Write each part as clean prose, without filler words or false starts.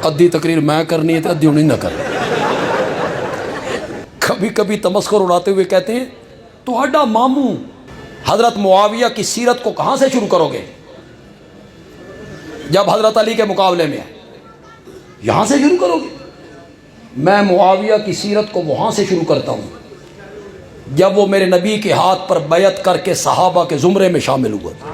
ادھی تقریر میں کرنی ہے تو ادھی انہیں نہ کر. کبھی کبھی تمسخر اڑاتے ہوئے کہتے ہیں تہاڈا ماموں حضرت معاویہ کی سیرت کو کہاں سے شروع کرو گے جب حضرت علی کے مقابلے میں ہے؟ یہاں سے شروع کرو گے؟ میں معاویہ کی سیرت کو وہاں سے شروع کرتا ہوں جب وہ میرے نبی کے ہاتھ پر بیعت کر کے صحابہ کے زمرے میں شامل ہوا تھا.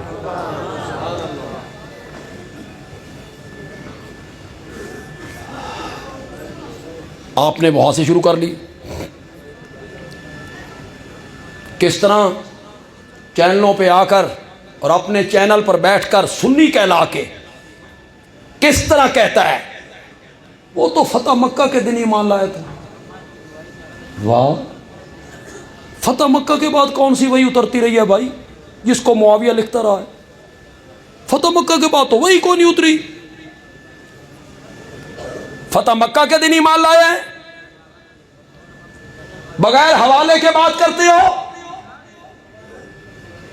آپ نے وہاں سے شروع کر لی. کس طرح چینلوں پہ آ کر اور اپنے چینل پر بیٹھ کر سنی کہلا کے کس طرح کہتا ہے وہ تو فتح مکہ کے دن ایمان لایا تھا. واہ، فتح مکہ کے بعد کون سی وہی اترتی رہی ہے بھائی جس کو معاویہ لکھتا رہا ہے؟ فتح مکہ کے بعد تو وہی کون نہیں اتری. فتح مکہ کے دن ایمان لایا ہے، بغیر حوالے کے بات کرتے ہو.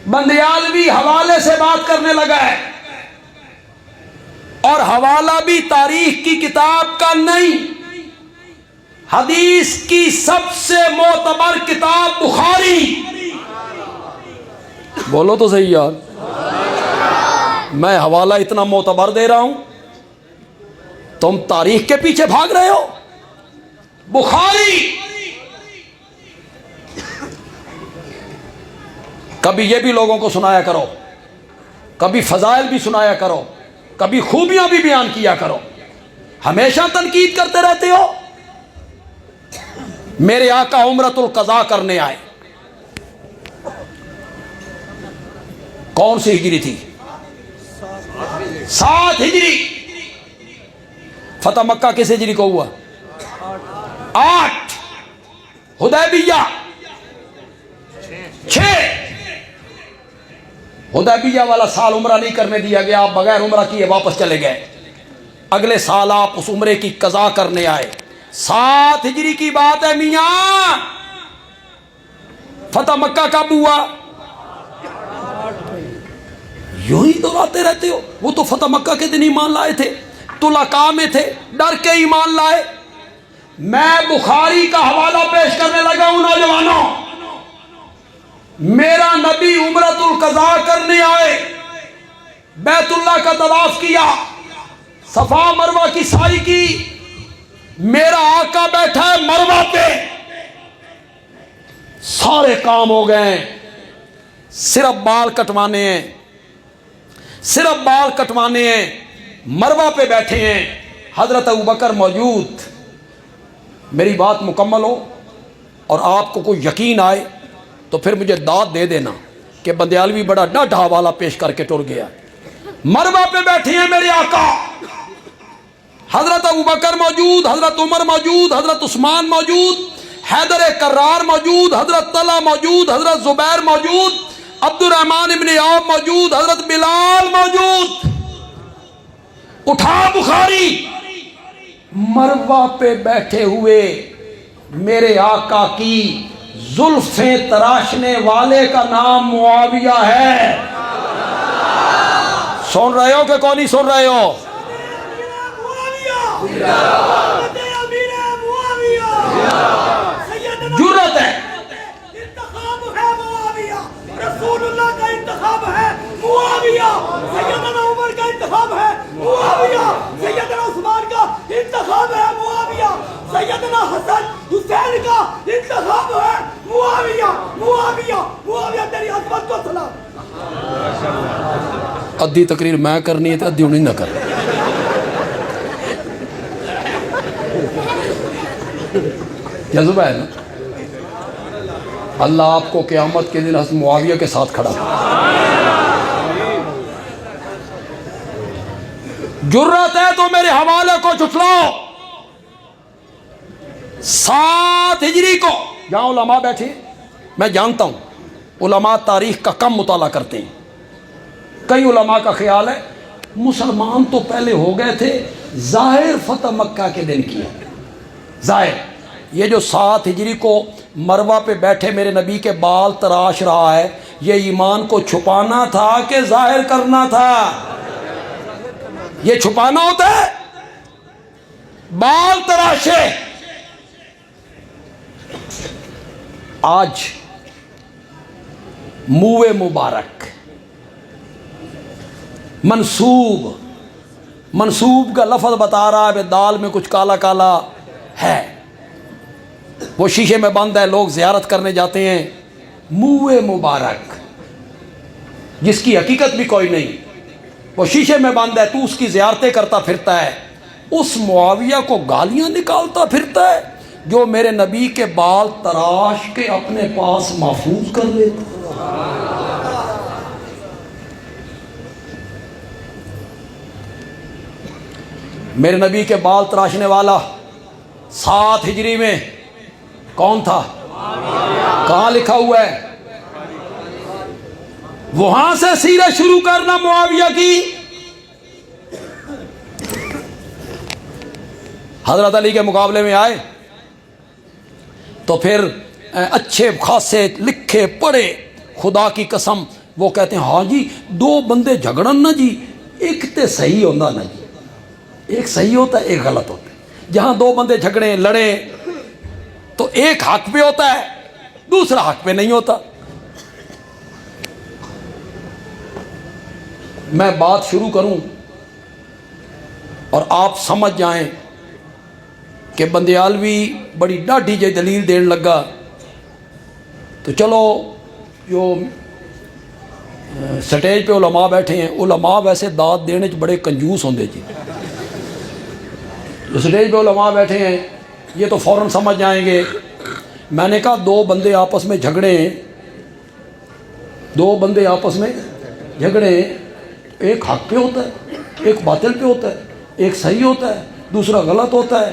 بندیالوی حوالے سے بات کرنے لگا ہے اور حوالہ بھی تاریخ کی کتاب کا نہیں، حدیث کی سب سے معتبر کتاب بخاری. بولو تو صحیح یار، میں حوالہ اتنا معتبر دے رہا ہوں، تم تاریخ کے پیچھے بھاگ رہے ہو. بخاری. کبھی یہ بھی لوگوں کو سنایا کرو، کبھی فضائل بھی سنایا کرو، کبھی خوبیاں بھی بیان کیا کرو. ہمیشہ تنقید کرتے رہتے ہو. میرے آقا عمرۃ القضاء کرنے آئے. کون سی ہجری تھی؟ 7 ہجری. فتح مکہ کس ہجری کو ہوا؟ 8. حدیبیہ 6. حدیبیہ والا سال عمرہ نہیں کرنے دیا گیا، آپ بغیر عمرہ کیے واپس چلے گئے. اگلے سال آپ اس عمرے کی قضا کرنے آئے. 7 ہجری کی بات ہے میاں. فتح مکہ کب ہوا؟ یوں ہی دہراتے رہتے ہو. وہ تو فتح مکہ کے دن ایمان لائے تھے، طلقاء میں تھے، ڈر کے ایمان لائے. میں بخاری کا حوالہ پیش کرنے لگا ہوں نوجوانوں. میرا نبی عمرۃ القضاء کرنے آئے، بیت اللہ کا طواف کیا، صفا مروہ کی سعی کی. میرا آقا بیٹھا ہے مروہ پہ، سارے کام ہو گئے، صرف بال کٹوانے ہیں، صرف بال کٹوانے ہیں. مروہ پہ بیٹھے ہیں، حضرت ابوبکر موجود. میری بات مکمل ہو اور آپ کو کوئی یقین آئے تو پھر مجھے داد دے دینا کہ بندیالوی بڑا ڈاڈھا حوالہ پیش کر کے ٹر گیا. مروہ پہ بیٹھے ہیں میرے آقا، حضرت ابوبکر موجود، حضرت عمر موجود، حضرت عثمان موجود، حیدر کرار موجود، حضرت طلحہ موجود، حضرت زبیر موجود، عبد الرحمن ابن عوف موجود، حضرت بلال موجود. اٹھا بخاری. مروہ پہ بیٹھے ہوئے میرے آقا کی زلفیں تراشنے والے کا نام معاویہ ہے. سن رہے ہو کہ کون نہیں سن رہے ہو؟ جرت ہے. انتخاب ہے معاویہ، رسول اللہ کا انتخاب ہے معاویہ، سیدنا عمر کا انتخاب ہے معاویہ، سیدنا عثمان کا انتخاب ہے معاویہ، سیدنا حسن حسین کا انتخاب ہے معاویہ. معاویہ معاویہ تیری عظمت کو سلام. ادھی تقریر میں کرنی ہے تو ادھی انہیں نہ کر. جذبہ ہے نا. اللہ آپ کو قیامت کے دن حضرت معاویہ کے ساتھ کھڑا. جرت ہے تو میرے حوالے کو جھٹلاؤ. 7 ہجری کو یہاں علماء بیٹھے، میں جانتا ہوں علماء تاریخ کا کم مطالعہ کرتے ہیں. کئی علماء کا خیال ہے مسلمان تو پہلے ہو گئے تھے، ظاہر فتح مکہ کے دن کی ہے. ظاہر یہ جو 7 ہجری کو مروہ پہ بیٹھے میرے نبی کے بال تراش رہا ہے، یہ ایمان کو چھپانا تھا کہ ظاہر کرنا تھا؟ یہ چھپانا ہوتا ہے. بال تراشے. آج منہ مبارک منسوب کا لفظ بتا رہا ہے کہ دال میں کچھ کالا کالا ہے. وہ شیشے میں بند ہے, لوگ زیارت کرنے جاتے ہیں. منہ مبارک جس کی حقیقت بھی کوئی نہیں, وہ شیشے میں بند ہے, تو اس کی زیارتیں کرتا پھرتا ہے. اس معاویہ کو گالیاں نکالتا پھرتا ہے جو میرے نبی کے بال تراش کے اپنے پاس محفوظ کر لیتا. میرے نبی کے بال تراشنے والا 7 ہجری میں کون تھا؟ کہاں لکھا ہوا ہے؟ وہاں سے سیرت شروع کرنا معاویہ کی. حضرت علی کے مقابلے میں آئے تو پھر اچھے خاصے لکھے پڑھے, خدا کی قسم وہ کہتے ہیں ہاں جی 2 بندے جھگڑن نا جی, ایک تے صحیح ہوتا نا جی, ایک صحیح ہوتا ہے ایک غلط ہوتا ہے. جہاں 2 بندے جھگڑیں لڑیں تو ایک حق پہ ہوتا ہے دوسرا حق پہ نہیں ہوتا. میں بات شروع کروں اور آپ سمجھ جائیں کہ بندیالوی بڑی ڈاڈھی جی دلیل دین لگا, تو چلو جو سٹیج پہ علماء بیٹھے ہیں, علماء ویسے داد دینے بڑے کنجوس ہوندے جی. جو سٹیج پہ علماء بیٹھے ہیں یہ تو فوراً سمجھ جائیں گے. میں نے کہا 2 بندے آپس میں جھگڑے ہیں, 2 بندے آپس میں جھگڑے ہیں, ایک حق پہ ہوتا ہے ایک باطل پہ ہوتا ہے, ایک صحیح ہوتا ہے دوسرا غلط ہوتا ہے.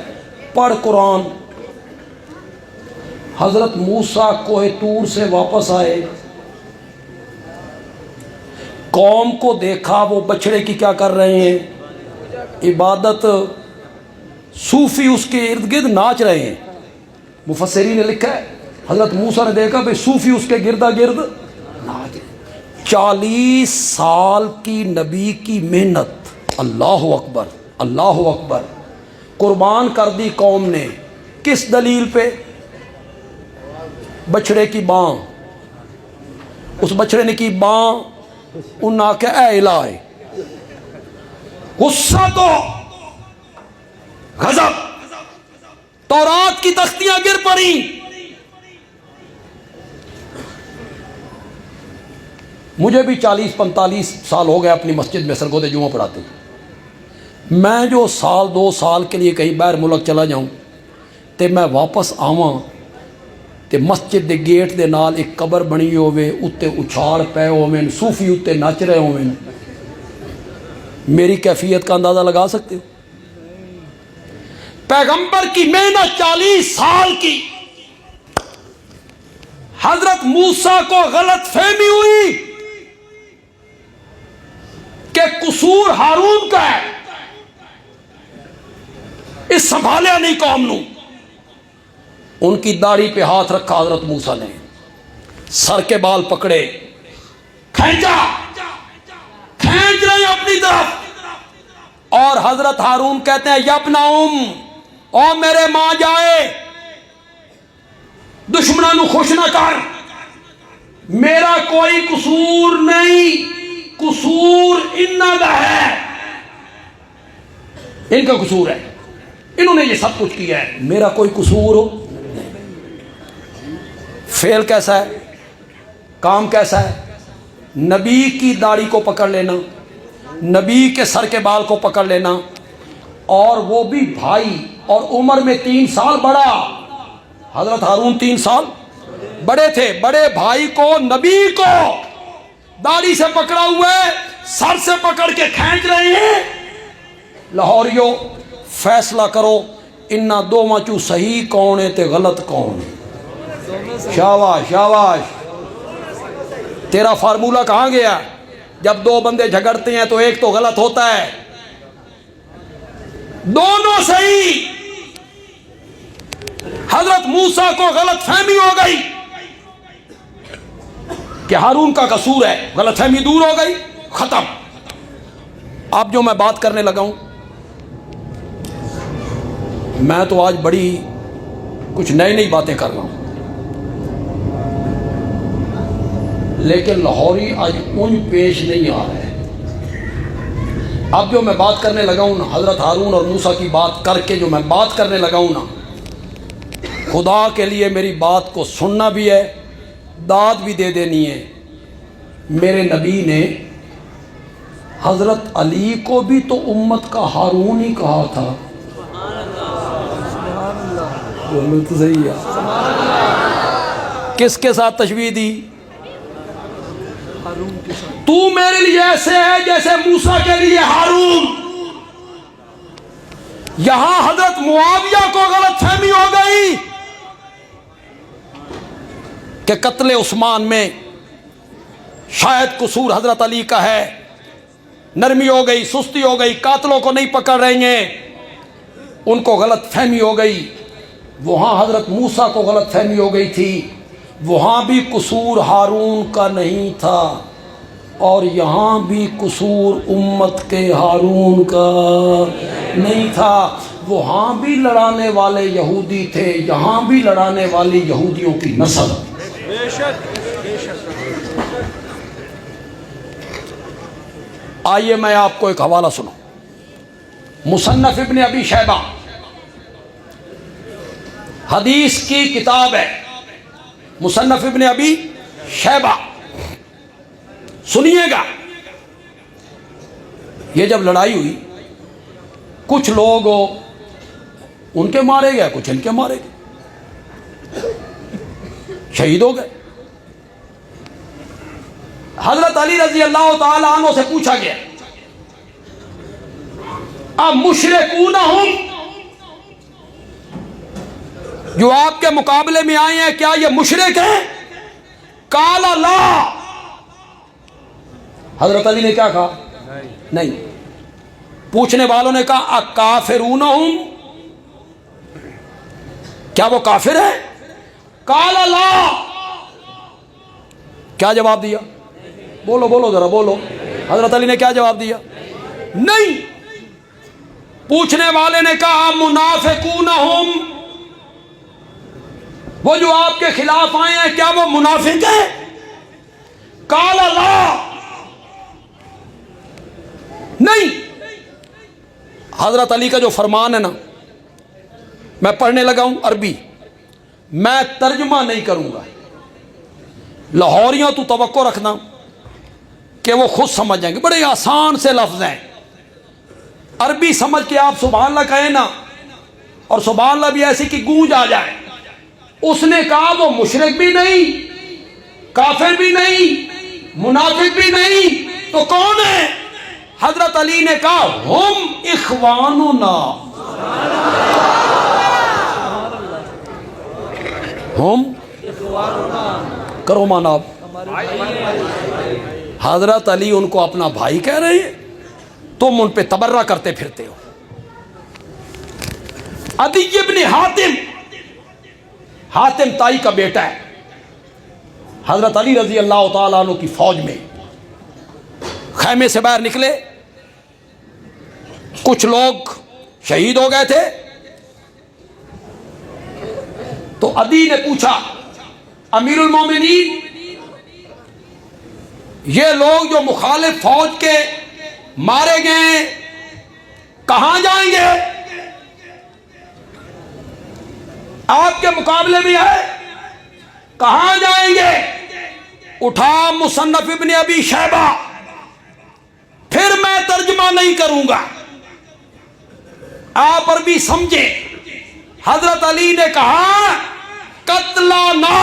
پڑھ قرآن. حضرت موسیٰ کوہ طور سے واپس آئے, قوم کو دیکھا وہ بچڑے کی کیا کر رہے ہیں, عبادت. صوفی اس کے ارد گرد ناچ رہے ہیں. مفسرین نے لکھا ہے حضرت موسیٰ نے دیکھا بھئی صوفی اس کے گردا گرد ناچ. 40 سال کی نبی کی محنت, اللہ اکبر اللہ اکبر, قربان کر دی قوم نے. کس دلیل پہ؟ بچڑے کی بان. اس بچڑے نے کی بان, انہوں نے کہا اے الہی, غصہ تو غضب, تورات کی تختیاں گر پڑی. مجھے بھی 40-45 سال ہو گئے اپنی مسجد میں سرگودے جمعہ پڑھاتے. میں جو 1-2 سال کے لیے کہیں باہر ملک چلا جاؤں تے میں واپس آواں تے مسجد دے گیٹ دے نال ایک قبر بنی ہوئے, اتے اچھاڑ پے ہوئے, صوفی اتے نچ رہے ہوئے. میری کیفیت کا اندازہ لگا سکتے ہو؟ پیغمبر کی محنت 40 سال کی. حضرت موسیٰ کو غلط فہمی ہوئی کہ قصور ہارون کا ہے, اس سنبھالیا نہیں قوم نو. ان کی داڑھی پہ ہاتھ رکھا حضرت موسیٰ نے, سر کے بال پکڑے, کھینچا, کھینچ رہے ہیں اپنی طرف. اور حضرت ہارون کہتے ہیں یبن او میرے ماں جائے, دشمنوں نو خوش نہ کر, میرا کوئی قصور نہیں, قصور انہاں دا ہے, ان کا قصور ہے, انہوں نے یہ سب کچھ کیا ہے, میرا کوئی قصور ہو. فعل کیسا ہے, کام کیسا ہے؟ نبی کی داڑھی کو پکڑ لینا, نبی کے سر کے بال کو پکڑ لینا, اور وہ بھی بھائی, اور عمر میں 3 سال بڑا. حضرت ہارون 3 سال بڑے تھے. بڑے بھائی کو, نبی کو داڑھی سے پکڑا ہوا ہے, سر سے پکڑ کے کھینچ رہے ہیں. لاہوریو فیصلہ کرو انہاں دوواں چوں صحیح کون ہے تے غلط کون ہے. شاباش شاباش. تیرا فارمولہ کہاں گیا؟ جب 2 بندے جھگڑتے ہیں تو ایک تو غلط ہوتا ہے, دونوں صحیح. حضرت موسیٰ کو غلط فہمی ہو گئی کہ ہارون کا قصور ہے, غلط فہمی دور ہو گئی, ختم. اب جو میں بات کرنے لگا ہوں میں تو آج بڑی کچھ نئی نئی باتیں کر رہا ہوں، لیکن لاہوری آج اونج پیش نہیں آ رہے۔ اب جو میں بات کرنے لگا ہوں نا، حضرت ہارون اور موسیٰ کی بات کر کے جو میں بات کرنے لگا ہوں نا، خدا کے لیے میری بات کو سننا بھی ہے، داد بھی دے دینی ہے۔ میرے نبی نے حضرت علی کو بھی تو امت کا ہارون ہی کہا تھا۔ بولو تو صحیح ہے۔ کس کے ساتھ تشبیہ دی؟ تو میرے لیے ایسے ہے جیسے موسیٰ کے لیے ہارون۔ یہاں حضرت معاویہ کو غلط فہمی ہو گئی کہ قتل عثمان میں شاید قصور حضرت علی کا ہے، نرمی ہو گئی، سستی ہو گئی، قاتلوں کو نہیں پکڑ رہے ہیں، ان کو غلط فہمی ہو گئی۔ وہاں حضرت موسیٰ کو غلط فہمی ہو گئی تھی، وہاں بھی قصور ہارون کا نہیں تھا، اور یہاں بھی قصور امت کے ہارون کا نہیں تھا۔ وہاں بھی لڑانے والے یہودی تھے، یہاں بھی لڑانے والی یہودیوں کی نسل۔ بے شک بے شک۔ آئیے میں آپ کو ایک حوالہ سنوں، مصنف ابن ابی شیبہ حدیث کی کتاب ہے، مصنف ابن ابی شیبہ، سنیے گا۔ یہ جب لڑائی ہوئی، کچھ لوگ ان کے مارے گئے، کچھ ان کے مارے گئے، شہید ہو گئے۔ حضرت علی رضی اللہ تعالی عنہ سے پوچھا گیا، اب مشرکون ہم، جو آپ کے مقابلے میں آئے ہیں کیا یہ مشرک ہیں؟ قال لا، حضرت علی نے کیا کہا؟ نہیں۔ پوچھنے والوں نے کہا اکافرون ہم، کیا وہ کافر ہیں؟ قال لا، کیا جواب دیا؟ بولو بولو ذرا بولو، حضرت علی نے کیا جواب دیا؟ نہیں۔ پوچھنے والے نے کہا منافقون ہم، وہ جو آپ کے خلاف آئے ہیں کیا وہ منافق ہیں؟ قال لا، نہیں۔ حضرت علی کا جو فرمان ہے نا، میں پڑھنے لگا ہوں عربی، میں ترجمہ نہیں کروں گا، لاہوریوں تو توقع رکھنا کہ وہ خود سمجھ جائیں گے، بڑے آسان سے لفظ ہیں، عربی سمجھ کے آپ سبحان اللہ کہیں نا، اور سبحان اللہ بھی ایسی کہ گونج آ جائے۔ اس نے کہا وہ مشرک بھی نہیں، کافر بھی نہیں، منافق بھی نہیں، تو کون ہے؟ حضرت علی نے کہا ہم اخواننا، ہم کرو مانا۔ حضرت علی ان کو اپنا بھائی کہہ رہے ہیں، تم ان پہ تبرہ کرتے پھرتے ہو۔ عدی ابن حاتم، حاتم تائی کا بیٹا ہے، حضرت علی رضی اللہ تعالیٰ عنہ کی فوج میں خیمے سے باہر نکلے، کچھ لوگ شہید ہو گئے تھے، تو عدی نے پوچھا امیر المومنین، یہ لوگ جو مخالف فوج کے مارے گئے کہاں جائیں گے؟ آپ کے مقابلے میں ہے، کہاں جائیں گے؟ اٹھا مصنف ابن ابی شیبہ، پھر میں ترجمہ نہیں کروں گا، آپ عربی سمجھے۔ حضرت علی نے کہا قتلانا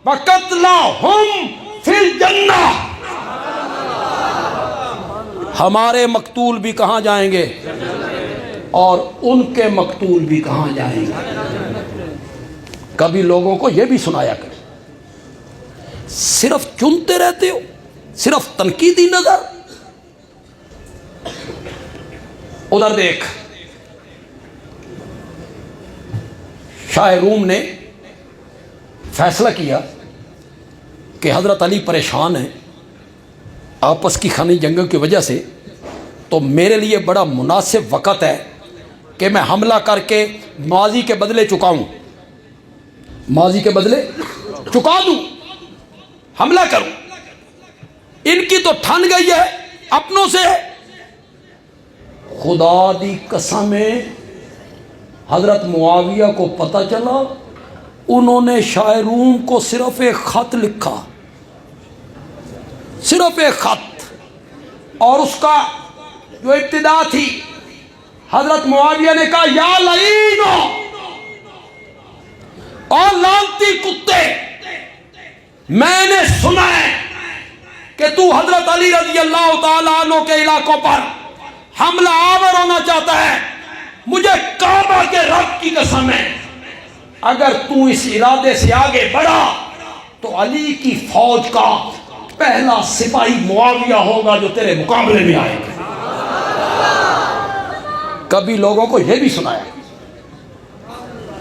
وقتلاہم فی الجنہ، ہمارے مقتول بھی کہاں جائیں گے اور ان کے مقتول بھی کہاں جائیں گے۔ کبھی لوگوں کو یہ بھی سنایا کرے، صرف چنتے رہتے ہو، صرف تنقیدی نظر۔ ادھر دیکھ، شاہ روم نے فیصلہ کیا کہ حضرت علی پریشان ہیں آپس کی خانی جنگوں کی وجہ سے، تو میرے لیے بڑا مناسب وقت ہے کہ میں حملہ کر کے ماضی کے بدلے چکاؤں، ماضی کے بدلے چکا دوں، حملہ کروں۔ ان کی تو ٹھن گئی ہے اپنوں سے۔ خدا دی قسم ہے، حضرت معاویہ کو پتہ چلا، انہوں نے شاہ روم کو صرف ایک خط لکھا، صرف ایک خط، اور اس کا جو ابتدا تھی، حضرت معاویہ نے کہا یا لعینو، اور لعنتی کتے، میں نے سنا ہے کہ تو حضرت علی رضی اللہ تعالیٰ عنہ کے علاقوں پر حملہ آور ہونا چاہتا ہے، مجھے کعبہ کے رب کی قسم ہے اگر تو اس ارادے سے آگے بڑھا تو علی کی فوج کا پہلا سپاہی معاویہ ہوگا جو تیرے مقابلے میں آئے گا۔ کبھی لوگوں کو یہ بھی سنایا،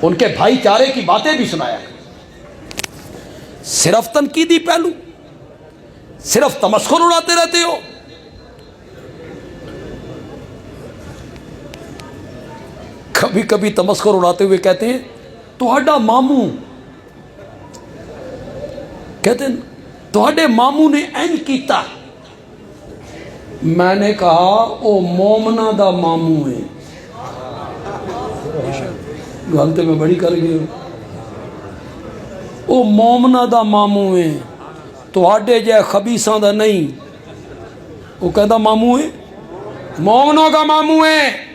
ان کے بھائی چارے کی باتیں بھی سنایا، صرف تنقیدی پہلو، صرف تمسخر اڑاتے رہتے ہو۔ کبھی کبھی تمسخر اڑاتے ہوئے کہتے ہیں تہاڈا ماموں، کہتے ہیں تہاڈے ماموں نے این کیتا، میں نے کہا او مومنہ دا ماموں ہے، غلطی میں بڑی کر گئے، او مومنہ دا ماموں ہے، تہاڈے جے خبیثاں دا نہیں۔ وہ کہتا ماموں ہے، مومنوں کا ماموں ہے۔